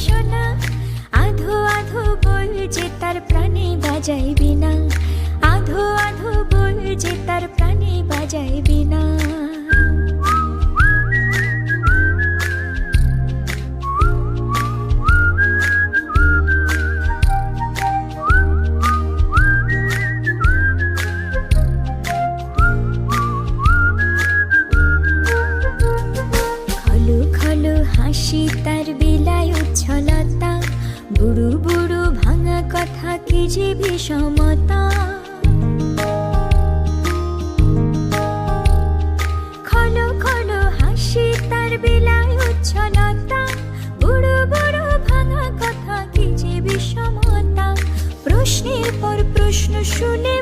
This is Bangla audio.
শোনা, আধো আধো বল যে তার প্রাণে বাজাইবি না, আধো আধো বল যে তার প্রাণে বাজাইবি না। হাসি তার বিলায় উচ্ছলতা, বুড়ু বুড়ু ভাঙা কথা কি যে বিষমতা। খলো খলো হাসি তার বিলায় উচ্ছলতা, বুড়ু বুড়ু ভাঙা কথা কি যে বিষমতা। প্রশ্নের পর প্রশ্ন শুনে